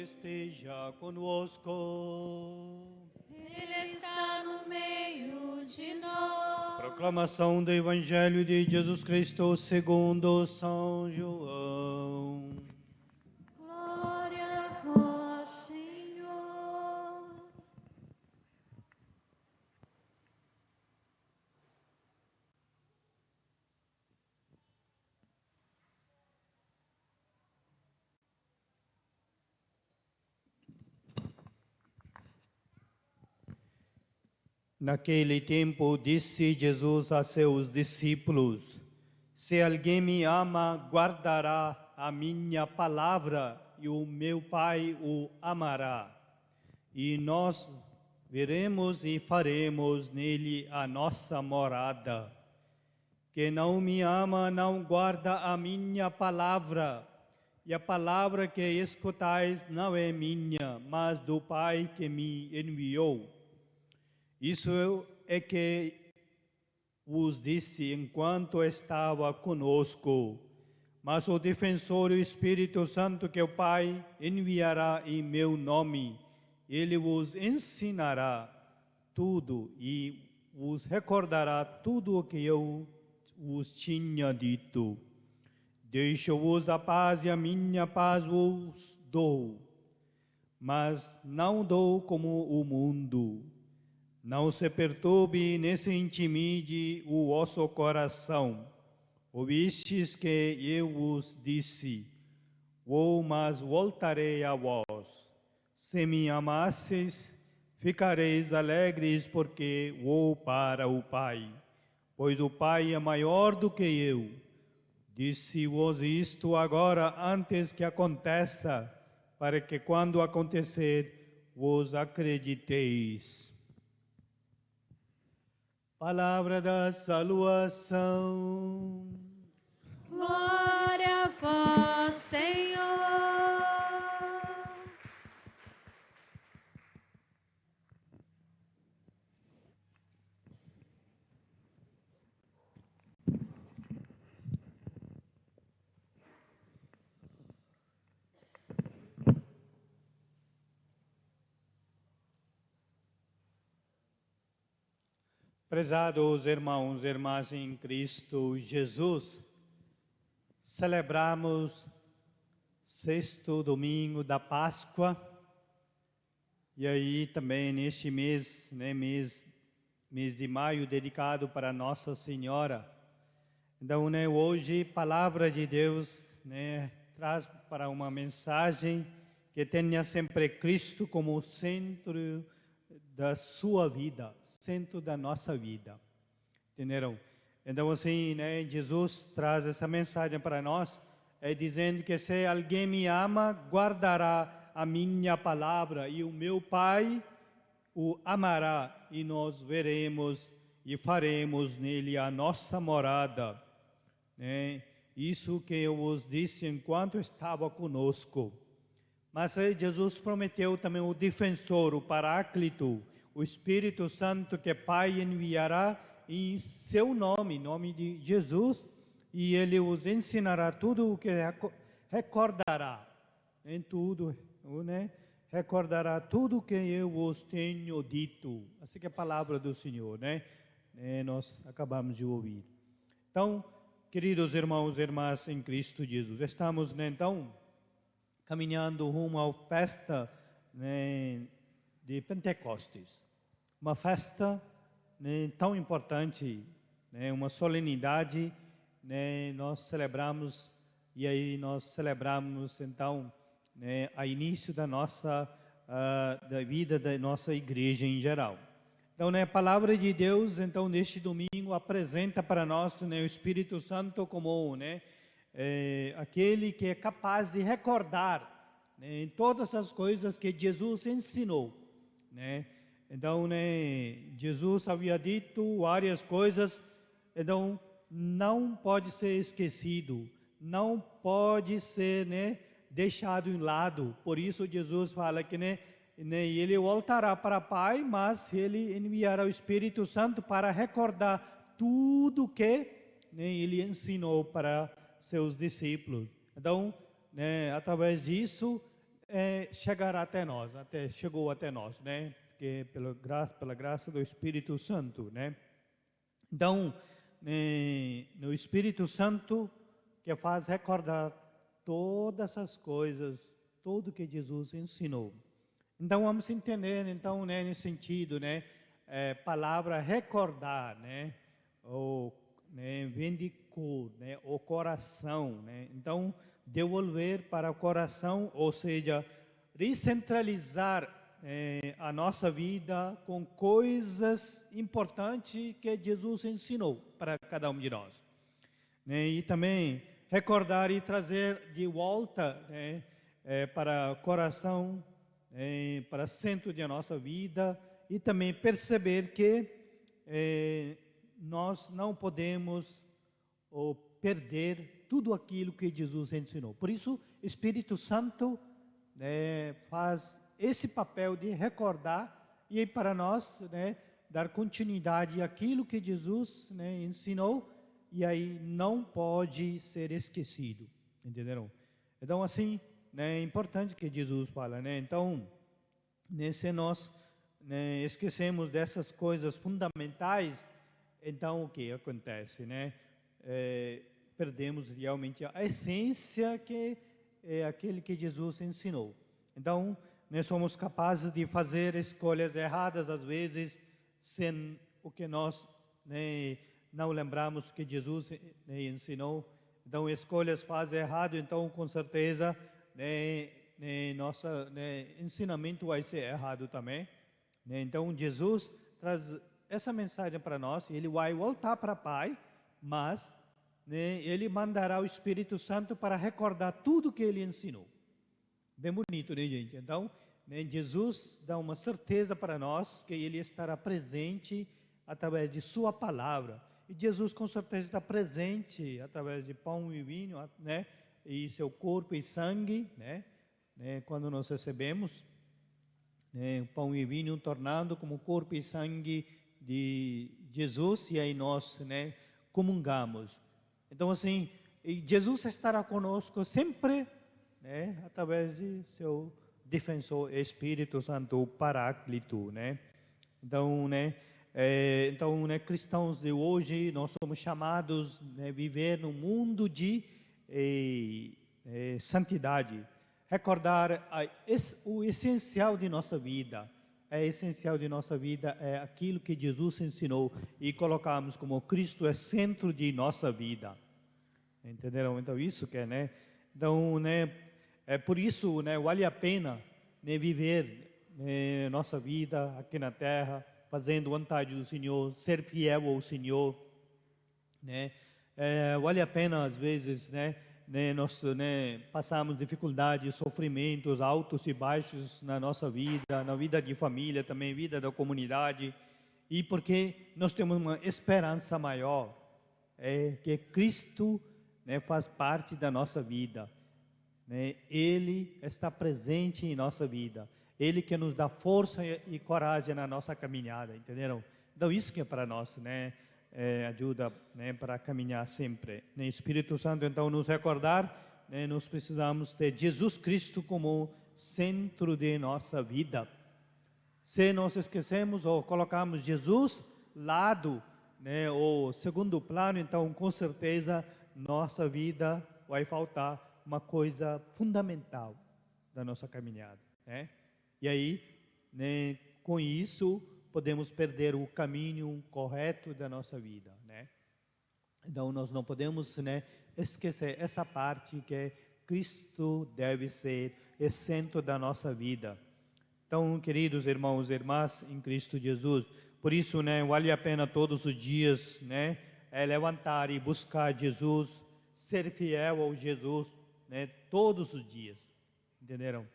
esteja conosco. Ele está no meio de nós. Proclamação do Evangelho de Jesus Cristo segundo São João. Glória a vós, Senhor. Naquele tempo disse Jesus a seus discípulos: Se alguém me ama, guardará a minha palavra, e o meu Pai o amará. E nós veremos e faremos nele a nossa morada. Quem não me ama não guarda a minha palavra, e a palavra que escutais não é minha, mas do Pai que me enviou. Isso é que vos disse enquanto estava conosco. Mas o defensor, o Espírito Santo, que o Pai enviará em meu nome, ele vos ensinará tudo e vos recordará tudo o que eu vos tinha dito. Deixo-vos a paz e a minha paz vos dou, mas não dou como o mundo. Não se perturbe nem se intimide o vosso coração. Ouvistes que eu vos disse: vou, mas voltarei a vós. Se me amasseis, ficareis alegres, porque vou para o Pai, pois o Pai é maior do que eu. Disse-vos isto agora, antes que aconteça, para que quando acontecer, vos acrediteis. Palavra da salvação. Glória a vós, Senhor. Prezados irmãos e irmãs em Cristo Jesus, celebramos sexto domingo da Páscoa, e aí também neste mês, mês de maio, dedicado para Nossa Senhora. Então, hoje, palavra de Deus, traz para uma mensagem que tenha sempre Cristo como centro da sua vida, centro da nossa vida. Entenderam? Então, assim, Jesus traz essa mensagem para nós, dizendo que se alguém me ama, guardará a minha palavra, e o meu Pai o amará, e nós veremos e faremos nele a nossa morada. Isso que eu vos disse enquanto estava conosco. Mas Jesus prometeu também o defensor, o Paráclito, o Espírito Santo, que o Pai enviará em seu nome, nome de Jesus, e ele os ensinará tudo o que recordará, em tudo, recordará tudo o que eu vos tenho dito. Assim que é a palavra do Senhor, nós acabamos de ouvir. Então, queridos irmãos e irmãs em Cristo Jesus, estamos, então, caminhando rumo à festa de Pentecostes. Uma festa tão importante, uma solenidade, nós celebramos, e aí nós celebramos então a início da nossa da vida da nossa igreja em geral. Então, a palavra de Deus, então, neste domingo, apresenta para nós o Espírito Santo como aquele que é capaz de recordar todas as coisas que Jesus ensinou. Então, Jesus havia dito várias coisas, então não pode ser esquecido, não pode ser deixado em lado. Por isso Jesus fala que ele voltará para o Pai, mas ele enviará o Espírito Santo para recordar tudo que ele ensinou para seus discípulos. Então, através disso, chegará até nós, chegou até nós, né? Porque pela graça do Espírito Santo, né? Então, no Espírito Santo que faz recordar todas as coisas, tudo que Jesus ensinou. Então vamos entender, então, né, nesse sentido, né, palavra recordar, né, ou vem de cor, né, o coração, né. Então devolver para o coração, ou seja, recentralizar a nossa vida com coisas importantes que Jesus ensinou para cada um de nós, né? E também recordar e trazer de volta, né, para o coração, para o centro da nossa vida, e também perceber que nós não podemos perder tudo aquilo que Jesus ensinou. Por isso, Espírito Santo faz esse papel de recordar e para nós, né, dar continuidade àquilo que Jesus, né, ensinou, e aí não pode ser esquecido, entenderam? Então assim, né, é importante que Jesus fala, né? Então, se nós, né, esquecemos dessas coisas fundamentais, então o que acontece, né? Perdemos realmente a essência que é aquele que Jesus ensinou. Então, nós somos capazes de fazer escolhas erradas às vezes, sem o que nós, né, não lembramos que Jesus, né, ensinou. Então, escolhas fazem errado, então com certeza, nosso, ensinamento vai ser errado também, né? Então, Jesus traz essa mensagem para nós. Ele vai voltar para o Pai, mas, né, Ele mandará o Espírito Santo para recordar tudo que Ele ensinou. Bem bonito, né, gente? Então, né, Jesus dá uma certeza para nós que Ele estará presente através de Sua palavra. E Jesus com certeza está presente através de pão e vinho, né? E seu corpo e sangue, né? Quando nós recebemos, né, o pão e vinho tornando como corpo e sangue de Jesus, e aí nós, né, comungamos. Então assim, Jesus estará conosco sempre, né, através de seu defensor Espírito Santo, o Paráclito, né? Então, cristãos de hoje, nós somos chamados a viver num mundo de santidade. Recordar o essencial de nossa vida. Essencial de nossa vida é aquilo que Jesus ensinou e colocamos como Cristo é centro de nossa vida. Entenderam? Então, isso que é, né? Então, né, por isso, né, vale a pena, né, viver, né, nossa vida aqui na terra, fazendo a vontade do Senhor, ser fiel ao Senhor, né? Vale a pena às vezes, né, nós, né, passamos dificuldades, sofrimentos, altos e baixos na nossa vida, na vida de família, também vida da comunidade, e porque nós temos uma esperança maior, que Cristo, né, faz parte da nossa vida, né? Ele está presente em nossa vida. Ele que nos dá força e coragem na nossa caminhada, entenderam? Então isso que é para nós, né? Ajuda, né, para caminhar sempre. O Espírito Santo, então, nos recordar, né, nós precisamos ter Jesus Cristo como centro de nossa vida. Se nós esquecemos ou colocamos Jesus lado, né, ou segundo plano, então com certeza nossa vida vai faltar uma coisa fundamental da nossa caminhada, né? E aí, né, com isso, podemos perder o caminho correto da nossa vida, né? Então, nós não podemos, né, esquecer essa parte que Cristo deve ser o centro da nossa vida. Então, queridos irmãos e irmãs em Cristo Jesus, por isso, né, vale a pena todos os dias, né, levantar e buscar Jesus, ser fiel ao Jesus, né, todos os dias, entenderam?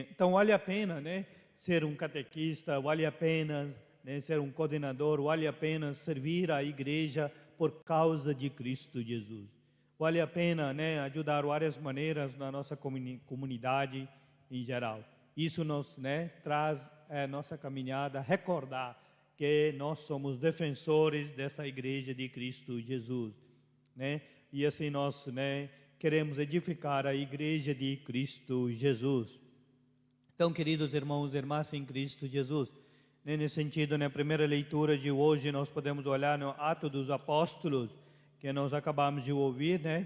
Então vale a pena, né, ser um catequista, vale a pena, né, ser um coordenador, vale a pena servir a igreja por causa de Cristo Jesus. Vale a pena, né, ajudar várias maneiras na nossa comunidade em geral. Isso nos, né, traz a nossa caminhada, recordar que nós somos defensores dessa igreja de Cristo Jesus, né? E assim nós, né, queremos edificar a igreja de Cristo Jesus. Então, queridos irmãos e irmãs em Cristo Jesus, nesse sentido, na primeira leitura de hoje, nós podemos olhar no Atos dos Apóstolos, que nós acabamos de ouvir, né?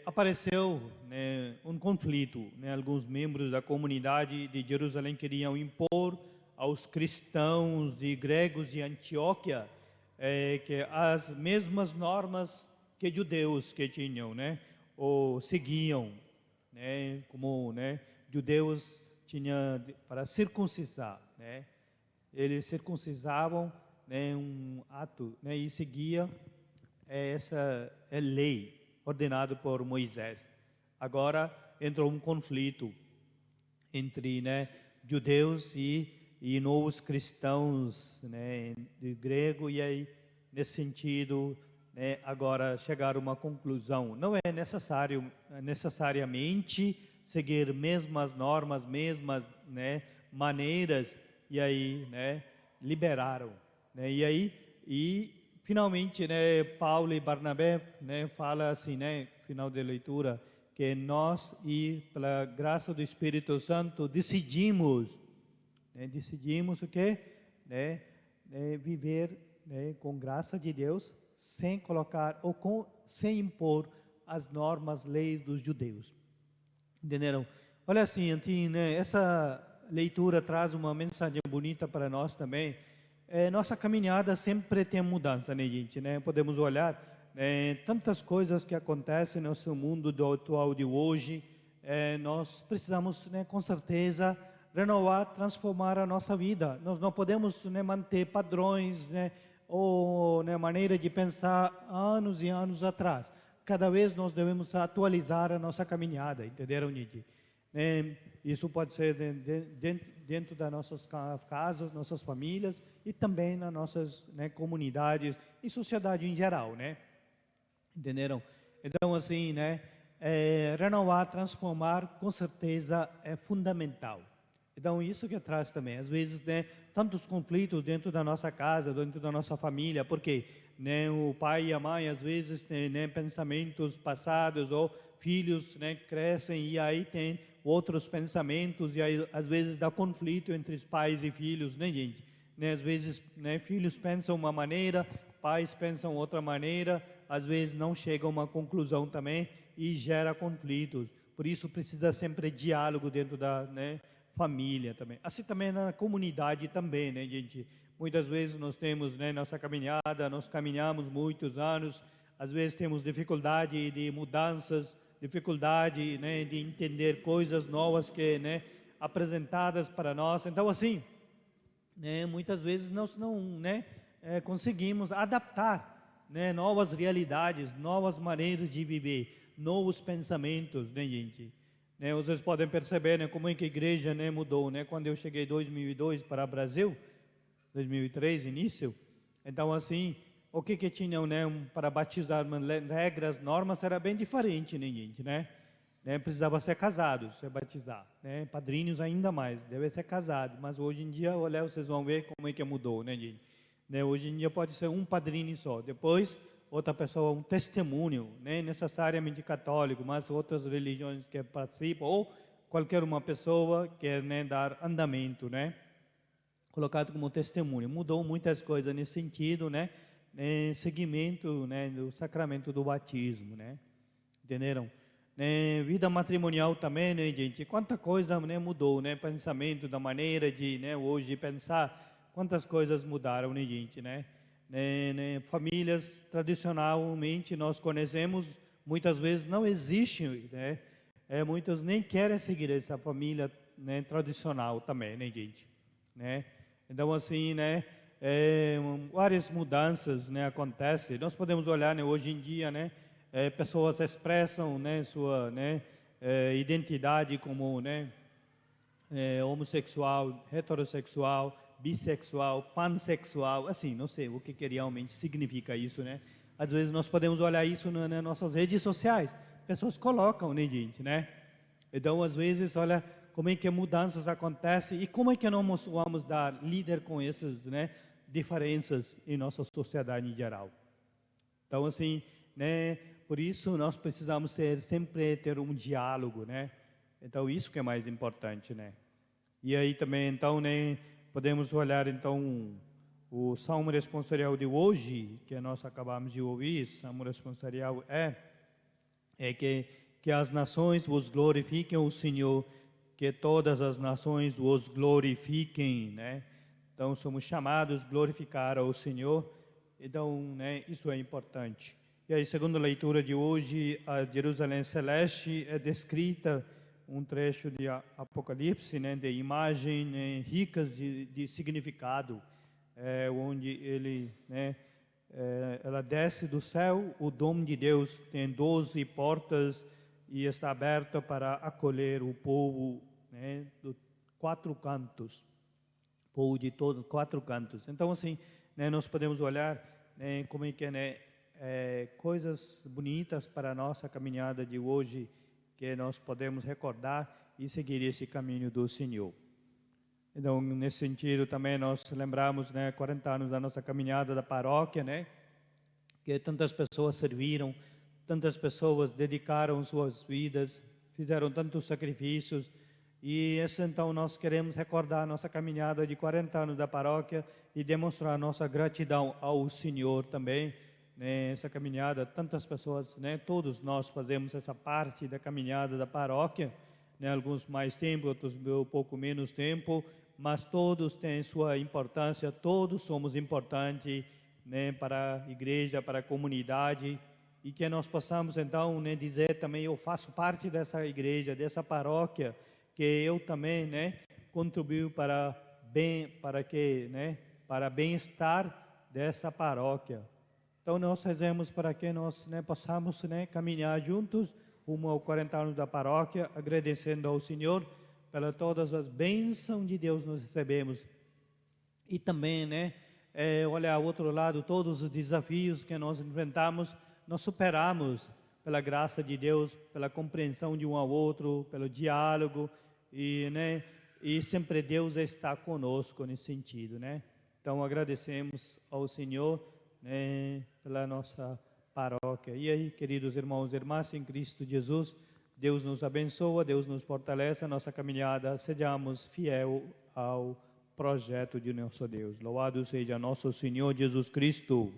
Apareceu, né, um conflito, né? Alguns membros da comunidade de Jerusalém queriam impor aos cristãos de gregos de Antioquia que as mesmas normas que judeus que tinham, né? Ou seguiam, né? Como, né, judeus tinha para circuncisar, né? Eles circuncisavam, né, um ato, né, e seguia essa lei ordenada por Moisés. Agora entrou um conflito entre, né, judeus e novos cristãos, né, de grego, e aí nesse sentido, né, agora chegar a uma conclusão. Não é necessariamente seguir mesmas normas, mesmas, né, maneiras, e aí, né, liberaram, né, e finalmente, né, Paulo e Barnabé, né, fala assim, né, final da leitura, que nós, e pela graça do Espírito Santo, decidimos o quê? Viver, né, com graça de Deus, sem colocar, sem impor as normas, leis dos judeus. Entenderam? Olha assim, né, essa leitura traz uma mensagem bonita para nós também. Nossa caminhada sempre tem mudança, né, gente? Né? Podemos olhar tantas coisas que acontecem no nosso mundo atual de hoje. Nós precisamos, né, com certeza, renovar, transformar a nossa vida. Nós não podemos, né, manter padrões, né, ou, né, maneira de pensar anos e anos atrás. Cada vez nós devemos atualizar a nossa caminhada, entenderam, Nidi? Isso pode ser dentro das nossas casas, nossas famílias e também nas nossas, né, comunidades e sociedade em geral, né? Entenderam? Então, assim, né, renovar, transformar, com certeza é fundamental. Então, isso que traz também, às vezes, né, tantos conflitos dentro da nossa casa, dentro da nossa família, porque, né, o pai e a mãe, às vezes, têm, né, pensamentos passados, ou filhos, né, crescem e aí tem outros pensamentos, e aí, às vezes, dá conflito entre os pais e filhos, né, gente? Né, às vezes, né, filhos pensam uma maneira, pais pensam outra maneira, às vezes não chegam a uma conclusão também e gera conflitos. Por isso, precisa sempre diálogo dentro da, né, família também. Assim também na comunidade também, né, gente? Muitas vezes nós temos, né, nossa caminhada, nós caminhamos muitos anos, às vezes temos dificuldade de mudanças, dificuldade, né, de entender coisas novas que, né, apresentadas para nós. Então, assim, né, muitas vezes nós não, né, conseguimos adaptar, né, novas realidades, novas maneiras de viver, novos pensamentos, né, gente? Né, vocês podem perceber, né, como é que a igreja, né, mudou, né? Quando eu cheguei em 2002 para o Brasil, 2003, início, então assim, o que tinham, né, para batizar, regras, normas, era bem diferente, né, gente, né? Precisava ser casado, se batizar, né? Padrinhos ainda mais, deve ser casado, mas hoje em dia, olha, vocês vão ver como é que mudou, né, gente? Né, hoje em dia pode ser um padrinho só, depois outra pessoa, um testemunho, nem necessariamente católico, mas outras religiões que participam, ou qualquer uma pessoa quer, né, dar andamento, né, colocado como testemunho. Mudou muitas coisas nesse sentido, né, seguimento, né, do sacramento do batismo, né, entenderam? Vida matrimonial também, né, gente? Quanta coisa, né, mudou, né, pensamento, da maneira de, né, hoje pensar, quantas coisas mudaram, né, gente, né? Famílias tradicionalmente nós conhecemos, muitas vezes não existem, né? Muitos nem querem seguir essa família, né, tradicional também, né, gente? Né? Então, assim, né, várias mudanças, né, acontecem. Nós podemos olhar, né, hoje em dia, né, pessoas expressam, né, sua, né, identidade como, né, homossexual, heterossexual, bissexual, pansexual, assim, não sei o que realmente significa isso, né? Às vezes nós podemos olhar isso nas nossas redes sociais, pessoas colocam, né, gente, né? Então, às vezes, olha como é que mudanças acontecem e como é que nós vamos dar líder com essas, né, diferenças em nossa sociedade em geral. Então, assim, né, por isso nós precisamos sempre ter um diálogo, né? Então, isso que é mais importante, né? E aí também, então, né, podemos olhar, então, o Salmo responsorial de hoje, que nós acabamos de ouvir. Salmo responsorial é que as nações vos glorifiquem o Senhor, que todas as nações vos glorifiquem, né? Então, somos chamados a glorificar ao Senhor. Então, né, isso é importante. E aí, segundo a leitura de hoje, a Jerusalém Celeste é descrita um trecho de Apocalipse, né, de imagem, né, ricas de significado, onde ele, né, ela desce do céu, o dom de Deus tem 12 portas e está aberta para acolher o povo, né, dos 4 cantos, povo de todos 4 cantos. Então, assim, né, nós podemos olhar, né, como é que coisas bonitas para a nossa caminhada de hoje, que nós podemos recordar e seguir esse caminho do Senhor. Então, nesse sentido, também nós lembramos, né, 40 anos da nossa caminhada da paróquia, né, que tantas pessoas serviram, tantas pessoas dedicaram suas vidas, fizeram tantos sacrifícios. E então nós queremos recordar a nossa caminhada de 40 anos da paróquia e demonstrar nossa gratidão ao Senhor também, né, essa caminhada. Tantas pessoas, né, todos nós fazemos essa parte da caminhada da paróquia, né, alguns mais tempo, outros um pouco menos tempo, mas todos têm sua importância, todos somos importantes, né, para a igreja, para a comunidade, e que nós possamos então, né, dizer também: eu faço parte dessa igreja, dessa paróquia, que eu também, né, contribuo para bem-estar dessa paróquia. Então nós rezemos para que nós, né, possamos, né, caminhar juntos rumo aos 40 anos da paróquia, agradecendo ao Senhor pela todas as bênçãos de Deus nós recebemos. E também, né, olhar ao outro lado, todos os desafios que nós enfrentamos, nós superamos pela graça de Deus, pela compreensão de um ao outro, pelo diálogo, né, e sempre Deus está conosco nesse sentido, né? Então agradecemos ao Senhor, né, pela nossa paróquia. E aí, queridos irmãos e irmãs em Cristo Jesus, Deus nos abençoa, Deus nos fortalece a nossa caminhada, sejamos fiel ao projeto de nosso Deus. Louvado seja nosso Senhor Jesus Cristo.